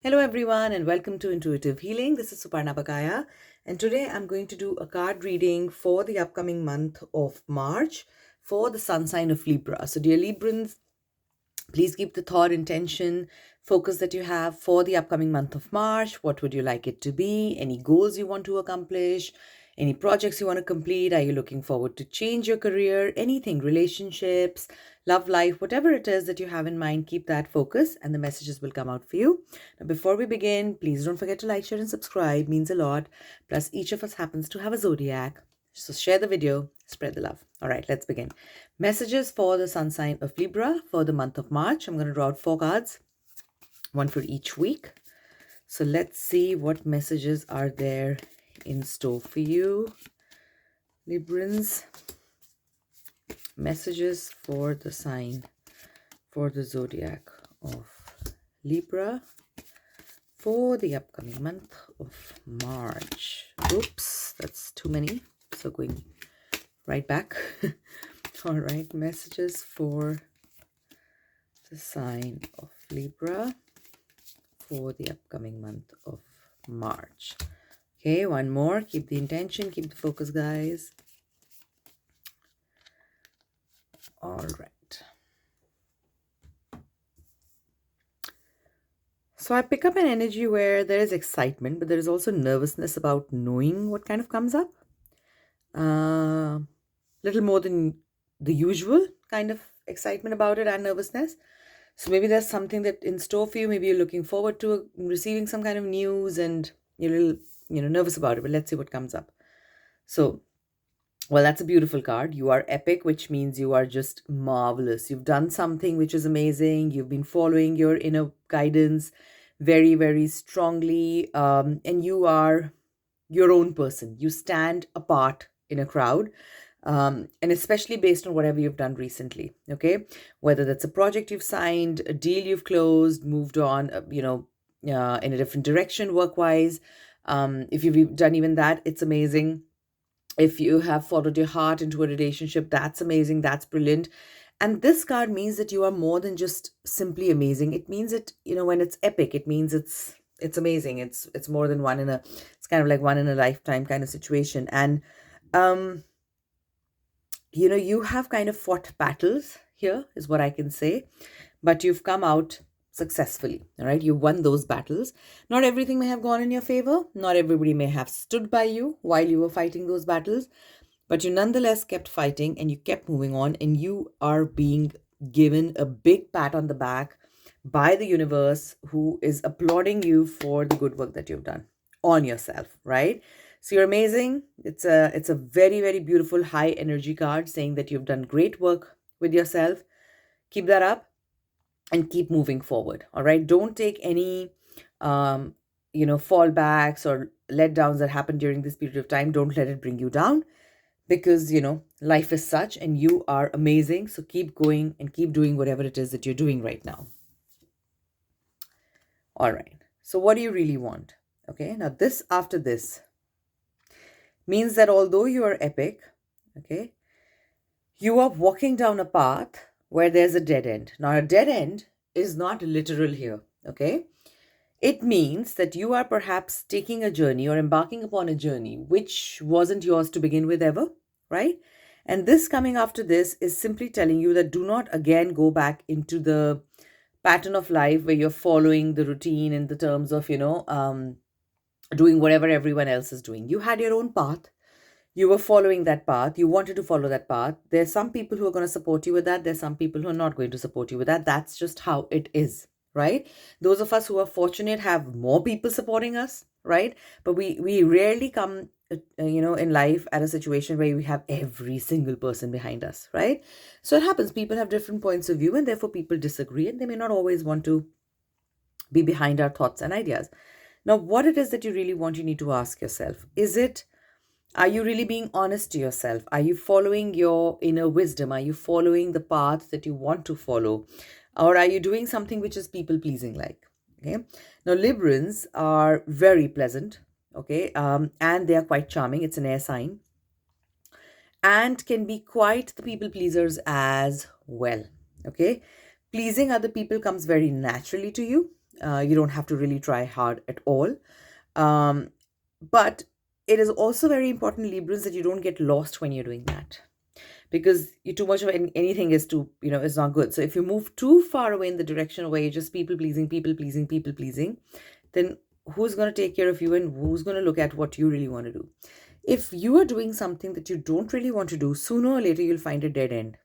Hello everyone and welcome to Intuitive Healing. This is Suparna.bakaya and today I'm going to do a card reading for the upcoming month of March for the sun sign of Libra. So dear Librans, please keep the thought, intention, focus that you have for the upcoming month of March. What would you like it to be? Any goals you want to accomplish? Any projects you want to complete? Are you looking forward to change your career? Anything, relationships, love life, whatever it is that you have in mind, keep that focus and the messages will come out for you. Now, before we begin, please don't forget to like, share, and subscribe. It means a lot. Plus, each of us happens to have a zodiac. So share the video, spread the love. All right, let's begin. Messages for the sun sign of Libra for the month of March. I'm going to draw out 4 cards, one for each week. So let's see what messages are there in store for you, Librans. Messages for the sign, for the zodiac of Libra for the upcoming month of March. Oops, that's too many. So going right back. All right, messages for the sign of Libra for the upcoming month of March. Okay, one more. Keep the intention, keep the focus, guys. All right. So I pick up an energy where there is excitement, but there is also nervousness about knowing what kind of comes up. Little more than the usual kind of excitement about it and nervousness. So maybe there's something that in store for you. Maybe you're looking forward to receiving some kind of news and you're a little, nervous about it, but let's see what comes up. So, well, that's a beautiful card. You are epic, which means you are just marvelous. You've done something which is amazing. You've been following your inner guidance very, very strongly. And you are your own person. You stand apart in a crowd. And especially based on whatever you've done recently, okay? Whether that's a project you've signed, a deal you've closed, moved on, in a different direction work-wise. If you've done even that, it's amazing. If you have followed your heart into a relationship, that's amazing. That's brilliant. And this card means that you are more than just simply amazing. It means it, when it's epic, it means it's amazing. It's more than it's kind of like one in a lifetime kind of situation. And you have kind of fought battles here, is what I can say, but you've come out successfully. All right, you won those battles. Not everything may have gone in your favor. Not everybody may have stood by you while you were fighting those battles, but you nonetheless kept fighting and you kept moving on, and you are being given a big pat on the back by the universe, who is applauding you for the good work that you've done on yourself, right? So you're amazing. It's a very, very beautiful high energy card saying that you've done great work with yourself. Keep that up and keep moving forward. All right. Don't take any fallbacks or letdowns that happen during this period of time. Don't let it bring you down, because life is such and you are amazing. So keep going and keep doing whatever it is that you're doing right now. All right. So what do you really want? Okay. Now this after this means that although you are epic, okay, you are walking down a path where there's a dead end. Now, a dead end is not literal here, okay? It means that you are perhaps taking a journey or embarking upon a journey which wasn't yours to begin with ever, right? And this coming after this is simply telling you that do not again go back into the pattern of life where you're following the routine in the terms of, doing whatever everyone else is doing. You had your own path. You were following that path. You wanted to follow that path. There's some people who are going to support you with that. There's some people who are not going to support you with that. That's just how it is, right? Those of us who are fortunate have more people supporting us, right? But we rarely come, in life at a situation where we have every single person behind us, right? So it happens. People have different points of view and therefore people disagree and they may not always want to be behind our thoughts and ideas. Now, what it is that you really want, you need to ask yourself. Are you really being honest to yourself? Are you following your inner wisdom? Are you following the path that you want to follow? Or are you doing something which is people-pleasing like? Okay. Now, Librans are very pleasant, okay, and they are quite charming. It's an air sign. And can be quite the people-pleasers as well, okay? Pleasing other people comes very naturally to you. You don't have to really try hard at all. Um, but it is also very important, Librans, that you don't get lost when you're doing that, because you too much of anything is too, is not good. So if you move too far away in the direction where you're just people pleasing, then who's going to take care of you, and who's going to look at what you really want to do? If you are doing something that you don't really want to do, sooner or later you'll find a dead end,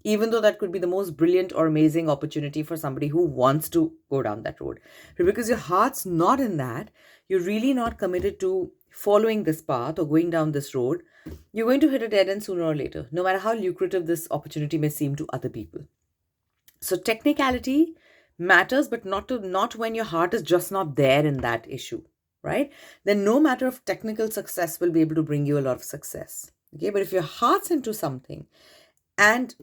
even though that could be the most brilliant or amazing opportunity for somebody who wants to go down that road. But because your heart's not in that, you're really not committed to following this path or going down this road, you're going to hit a dead end sooner or later, no matter how lucrative this opportunity may seem to other people. So technicality matters, but not when your heart is just not there in that issue, right? Then no matter of technical success will be able to bring you a lot of success. Okay, but if your heart's into something and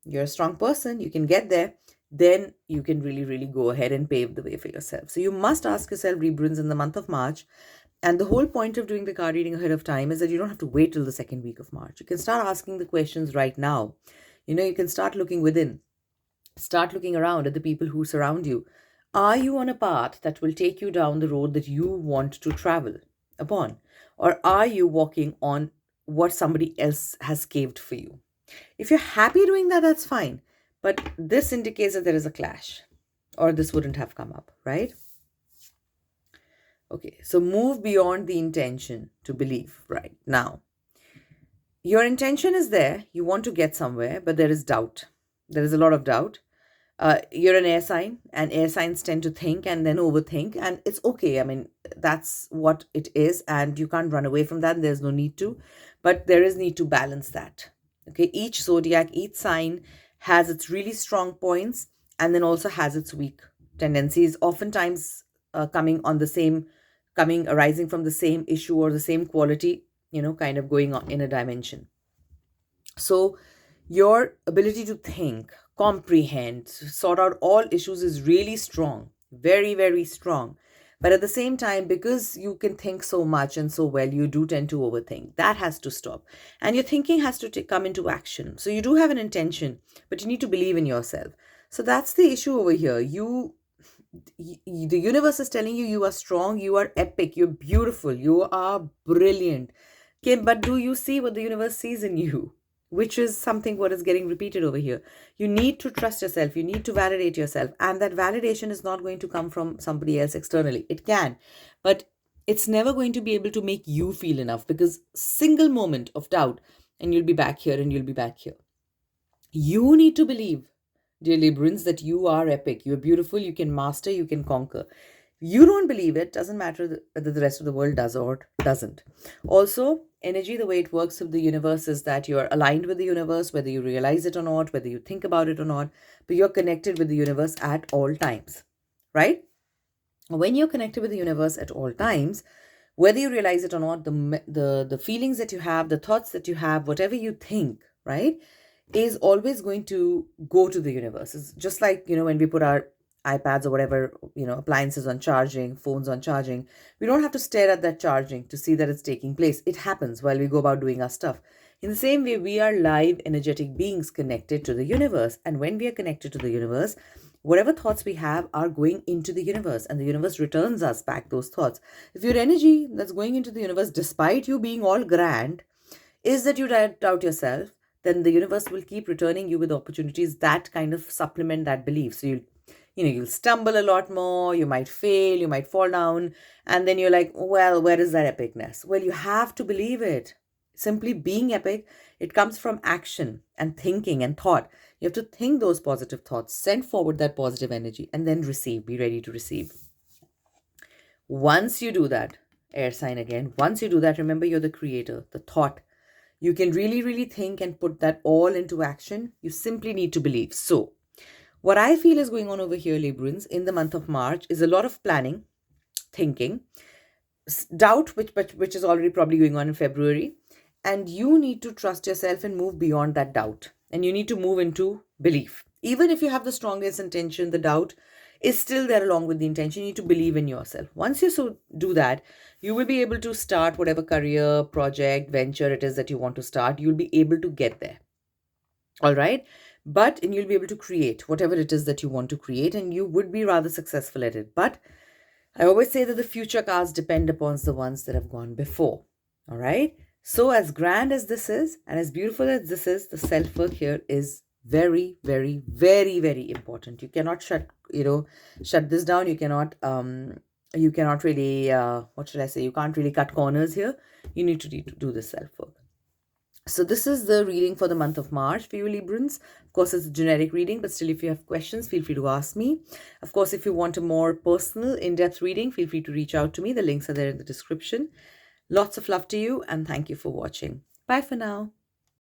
you're a strong person, you can get there, then you can really, really go ahead and pave the way for yourself. So you must ask yourself, Librans, in the month of March. And the whole point of doing the card reading ahead of time is that you don't have to wait till the second week of March. You can start asking the questions right now. You can start looking within. Start looking around at the people who surround you. Are you on a path that will take you down the road that you want to travel upon? Or are you walking on what somebody else has caved for you? If you're happy doing that, that's fine. But this indicates that there is a clash, or this wouldn't have come up, right? Okay, so move beyond the intention to belief right now. Your intention is there. You want to get somewhere, but there is doubt. There is a lot of doubt. You're an air sign, and air signs tend to think and then overthink, and it's okay. I mean, that's what it is, and you can't run away from that. There's no need to, but there is need to balance that. Okay, each zodiac, each sign has its really strong points and then also has its weak tendencies, oftentimes arising from the same issue or the same quality, kind of going on in a dimension. So your ability to think, comprehend, sort out all issues is really strong, very, very strong. But at the same time, because you can think so much and so well, you do tend to overthink. That has to stop. And your thinking has to come into action. So you do have an intention, but you need to believe in yourself. So that's the issue over here. The universe is telling you are strong, you are epic, you're beautiful, you are brilliant. Okay, but do you see what the universe sees in you? Which is something what is getting repeated over here. You need to trust yourself. You need to validate yourself. And that validation is not going to come from somebody else externally. It can, but it's never going to be able to make you feel enough, because single moment of doubt and you'll be back here and you'll be back here. You need to believe, dear Librans, that you are epic. You're beautiful. You can master. You can conquer. You don't believe it, doesn't matter whether the rest of the world does or doesn't. Also, energy, the way it works with the universe is that you're aligned with the universe, whether you realize it or not, whether you think about it or not, but you're connected with the universe at all times, right? When you're connected with the universe at all times, whether you realize it or not, the feelings that you have, the thoughts that you have, whatever you think, right, is always going to go to the universe. It's just like, when we put our iPads or whatever, appliances on charging, phones on charging, we don't have to stare at that charging to see that it's taking place. It happens while we go about doing our stuff. In the same way, we are live, energetic beings connected to the universe. And when we are connected to the universe, whatever thoughts we have are going into the universe, and the universe returns us back those thoughts. If your energy that's going into the universe, despite you being all grand, is that you doubt yourself, then the universe will keep returning you with opportunities that kind of supplement that belief. So you'll stumble a lot more, you might fail, you might fall down, and then you're like, well, where is that epicness? Well, you have to believe it. Simply being epic, it comes from action and thinking and thought. You have to think those positive thoughts, send forward that positive energy, and then receive, be ready to receive. Once you do that, air sign again, once you do that, remember you're the creator, the thought. You can really, really think and put that all into action. You simply need to believe. So, what I feel is going on over here, Librans, in the month of March is a lot of planning, thinking, doubt, which is already probably going on in February. And you need to trust yourself and move beyond that doubt. And you need to move into belief. Even if you have the strongest intention, the doubt is still there along with the intention. You need to believe in yourself. Once you do that, you will be able to start whatever career, project, venture it is that you want to start. You'll be able to get there. All right. and you'll be able to create whatever it is that you want to create, and you would be rather successful at it. But I always say that the future cards depend upon the ones that have gone before. All right. So as grand as this is and as beautiful as this is, the self-work here is very, very, very, very important. You cannot shut this down. You cannot really, what should I say? You can't really cut corners here. You need to do the self-work. So this is the reading for the month of March for you Librans. Of course, it's a generic reading, but still, if you have questions, feel free to ask me. Of course, if you want a more personal, in-depth reading, feel free to reach out to me. The links are there in the description. Lots of love to you, and thank you for watching. Bye for now.